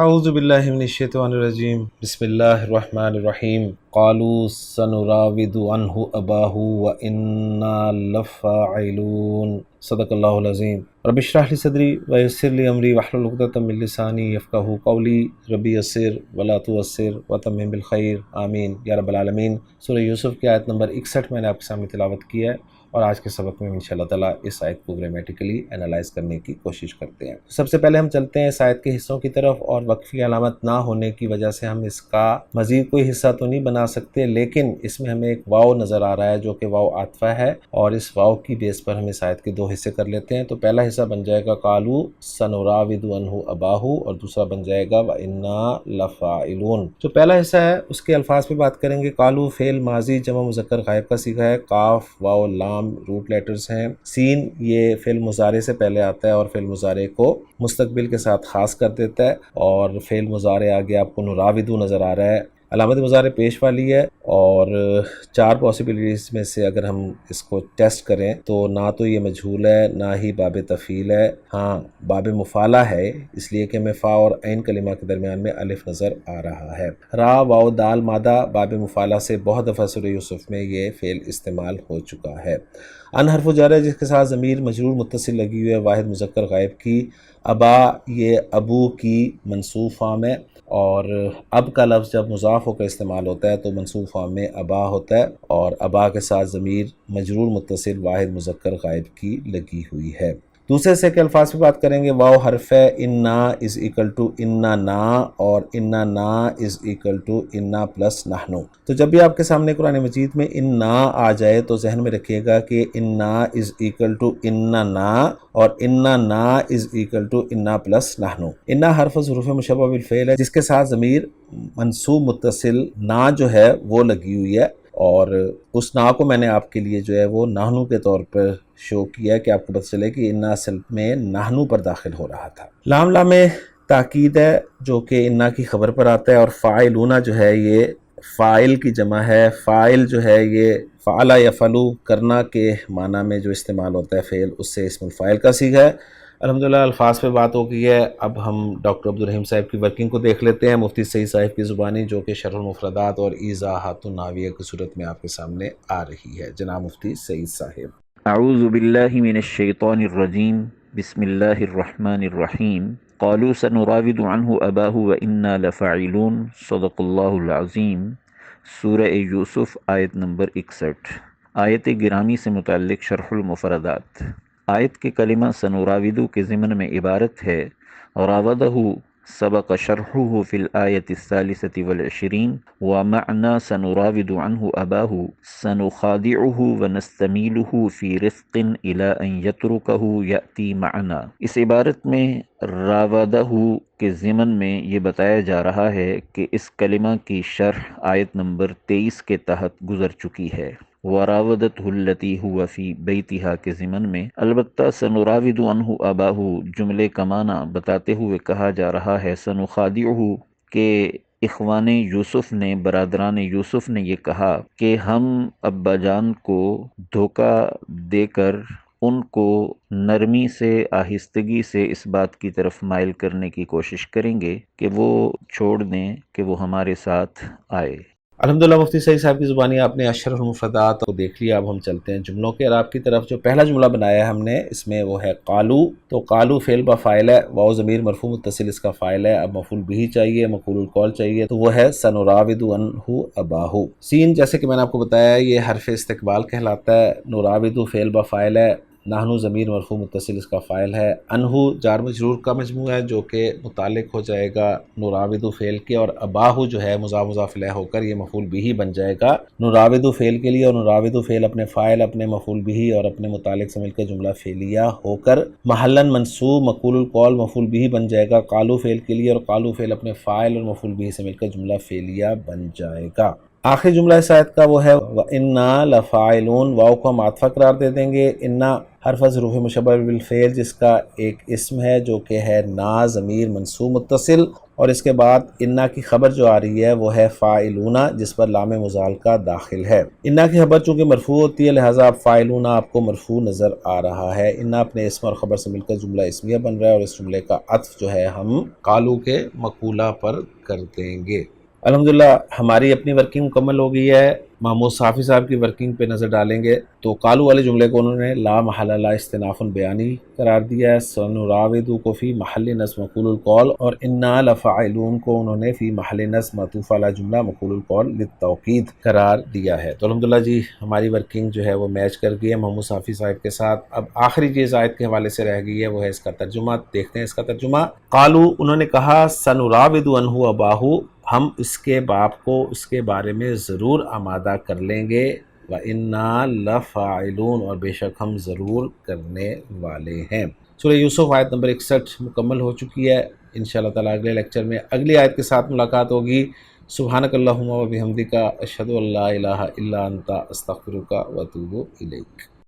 اعوذ باللہ من الشیطان الرجیم بسم اللہ الرحمن الرحیم قالوا سنراود عنہ اباہ وإنا لفاعلون صدق اللہ العظیم رب اشرح لی صدری ویسر لی امری واحلل عقدۃ من لسانی یفقہوا قولی ربی یسر ولا تعسر وتمم بالخیر آمین یا رب العالمین۔ سورہ یوسف کی آیت نمبر 61 میں نے آپ کے سامنے تلاوت کی ہے، اور آج کے سبق میں انشاءاللہ تعالیٰ اس آیت کو گرامیٹیکلی انالائز کرنے کی کوشش کرتے ہیں۔ سب سے پہلے ہم چلتے ہیں اس آیت کے حصوں کی طرف، اور وقفی علامت نہ ہونے کی وجہ سے ہم اس کا مزید کوئی حصہ تو نہیں بنا سکتے، لیکن اس میں ہمیں ایک واو نظر آ رہا ہے جو کہ واو عاطفہ ہے، اور اس واو کی بیس پر ہم اس آیت کے دو حصے کر لیتے ہیں۔ تو پہلا حصہ بن جائے گا قالوا سنراود عنہ اباہ، اور دوسرا بن جائے گا وإنا لفاعلون۔ جو پہلا حصہ ہے اس کے الفاظ پہ بات کریں گے۔ قالوا فعل ماضی جمع مذکر غائب کا صیغہ ہے، قاف واو لام روٹ لیٹرز ہیں، سین یہ فعل مضارع سے پہلے آتا ہے اور فعل مضارع کو مستقبل کے ساتھ خاص کر دیتا ہے، اور فعل مضارع آگے آپ کو نراودو نظر آ رہا ہے، علامت مضارع پیش والی ہے، اور چار پاسبلٹیز میں سے اگر ہم اس کو ٹیسٹ کریں تو نہ تو یہ مجہول ہے، نہ ہی باب تفعیل ہے، ہاں باب مفعلہ ہے، اس لیے کہ میں فا اور عین کلمہ کے درمیان میں الف نظر آ رہا ہے۔ را واو دال مادہ باب مفعلہ سے بہت دفعہ سورہ یوسف میں یہ فعل استعمال ہو چکا ہے۔ ان حرف جر ہے جس کے ساتھ ضمیر مجرور متصل لگی ہوئی ہے واحد مذکر غائب کی۔ ابا یہ ابو کی منصوب فارم ہے، اور اب کا لفظ جب مضاف ہو کر استعمال ہوتا ہے تو منصوب فارم میں ابا ہوتا ہے، اور ابا کے ساتھ ضمیر مجرور متصل واحد مذکر غائب کی لگی ہوئی ہے۔ دوسرے سے کے الفاظ پہ بات کریں گے۔ واو حرف ہے، انا از اکول ٹو انا نا، اور انا نا از اکول ٹو انا پلس نحنو۔ تو جب بھی آپ کے سامنے قرآن مجید میں انا آ جائے تو ذہن میں رکھیے گا کہ انا از اکول ٹو انا نا، اور انا نا از اکول ٹو انا پلس نحنو۔ انا حرف ظروف مشبہ بالفعل ہے جس کے ساتھ ضمیر منصوب متصل نا جو ہے وہ لگی ہوئی ہے، اور اس نا کو میں نے آپ کے لیے جو ہے وہ نحنو کے طور پر شو کیا کہ آپ کو پتہ چلے کہ انا اصل میں نحنو پر داخل ہو رہا تھا۔ لام لام تاکید ہے جو کہ انا کی خبر پر آتا ہے، اور فاعلون جو ہے یہ فاعل کی جمع ہے۔ فاعل جو ہے یہ فعل یفعلو کرنا کے معنی میں جو استعمال ہوتا ہے فعل، اس سے اسم الفاعل کا صیغہ ہے۔ الحمدللہ الفاظ پہ بات ہو گئی ہے، اب ہم ڈاکٹر عبدالرحیم صاحب کی ورکنگ کو دیکھ لیتے ہیں، مفتی سعید صاحب کی زبانی، جو کہ شرح المفردات اور ایضاحات النحویہ کی صورت میں آپ کے سامنے آ رہی ہے۔ جناب مفتی سعید صاحب۔ اعوذ باللہ من الشیطان الرجیم، بسم اللہ الرحمن الرحیم۔ قالوا سنراود عنہ اباہ وإنا لفاعلون، صدق اللہ العظیم۔ سورہ یوسف آیت نمبر 61۔ آیت گرامی سے متعلق شرح المفردات۔ آیت کے کلمہ سنراودو کے ضمن میں عبارت ہے راودہ سبق شرحہ فی الآیت الثالثۃ والعشرین، ومعنى سنراود عنہ اباہ سنخادعہ ونستمیلہ فی رفق الی ان یترکہ یأتی معنا۔ اس عبارت میں راودہ کے ضمن میں یہ بتایا جا رہا ہے کہ اس کلمہ کی شرح آیت نمبر 23 کے تحت گزر چکی ہے۔ وراودتہ التی ہوا فی بیتہا کے ضمن میں البتہ سنراود عنہ اباہ جملے کا معنی بتاتے ہوئے کہا جا رہا ہے سنخادعہ، کہ اخوان یوسف نے، برادران یوسف نے یہ کہا کہ ہم ابا جان کو دھوکہ دے کر ان کو نرمی سے، آہستگی سے اس بات کی طرف مائل کرنے کی کوشش کریں گے کہ وہ چھوڑ دیں کہ وہ ہمارے ساتھ آئے۔ الحمدللہ مفتی سعید صاحب کی زبانی آپ نے اشرف المفردات کو دیکھ لیا۔ اب ہم چلتے ہیں جملوں کے اعراب کی طرف۔ جو پہلا جملہ بنایا ہے ہم نے اس میں وہ ہے قالو، تو قالو فعل با فاعل ہے، واو ضمیر مرفوع متصل اس کا فاعل ہے، اب مفعول بھی چاہیے، مفعول القول چاہیے، تو وہ ہے سنراود عنہ اباہ۔ سین جیسے کہ میں نے آپ کو بتایا یہ حرف استقبال کہلاتا ہے۔ نراود فعل با فاعل ہے، نحنو ضمیر مرفوع متصل اس کا فاعل ہے، انہو جار مجرور کا مجموعہ ہے جو کہ متعلق ہو جائے گا نراود فعل کے، اور اباہ جو ہے مضاف مضاف الیہ ہو کر یہ مفعول بھی بن جائے گا نراود فعل کے لیے، اور نراود فعل اپنے فاعل، اپنے مفعول بھی اور اپنے متعلق سے مل کر جملہ فعلیہ ہو کر محلاً منصوب مقول القول مفعول بھی بن جائے گا قالو فعل کے لیے، اور قالو فعل اپنے فاعل اور مفعول بھی سے مل کر جملہ فعلیہ بن جائے گا۔ آخری جملہ اس آیت کا وہ ہے وَإِنَّا لَفَاعِلُونَ، واو کو ہم عاطفہ قرار دے دیں گے۔ انا حرف ظروف مشبہ بالفعل جس کا ایک اسم ہے جو کہ ہے نا ضمیر منصوب متصل، اور اس کے بعد انا کی خبر جو آ رہی ہے وہ ہے فاعلون، جس پر لام مزالقہ داخل ہے۔ انا کی خبر چونکہ مرفوع ہوتی ہے لہٰذا اب فاعلون آپ کو مرفوع نظر آ رہا ہے۔ انا اپنے اسم اور خبر سے مل کر جملہ اسمیہ بن رہا ہے، اور اس جملے کا عطف جو ہے ہم قالو کے مقولہ پر کر دیں گے۔ الحمدللہ ہماری اپنی ورکنگ مکمل ہو گئی ہے۔ محمود صافی صاحب کی ورکنگ پہ نظر ڈالیں گے تو قالو والے جملے کو انہوں نے لا محل لا استناف بیانی قرار دیا ہے، سنراودو کو فی محل نصب مقول القول، اور انا لفاعلون کو انہوں نے فی محل نصب معطوف علی جملہ مقول القول للتوکید قرار دیا ہے۔ تو الحمدللہ جی ہماری ورکنگ جو ہے وہ میچ کر گئی ہے محمود صافی صاحب کے ساتھ۔ اب آخری چیز آیت کے حوالے سے رہ گئی ہے وہ ہے اس کا ترجمہ۔ دیکھتے ہیں اس کا ترجمہ۔ قالو انہوں نے کہا سنراود عنہ اباہو، ہم اس کے باپ کو اس کے بارے میں ضرور آمادہ کر لیں گے، وَإِنَّا لَفَاعِلُونَ اور بے شک ہم ضرور کرنے والے ہیں۔ سورہ یوسف آیت نمبر 61 مکمل ہو چکی ہے۔ انشاءاللہ تعالیٰ اگلے لیکچر میں اگلی آیت کے ساتھ ملاقات ہوگی۔ سبحانک اللہم و بحمدک، اشہد ان لا الہ الا انت، استغفرک و اتوب الیک۔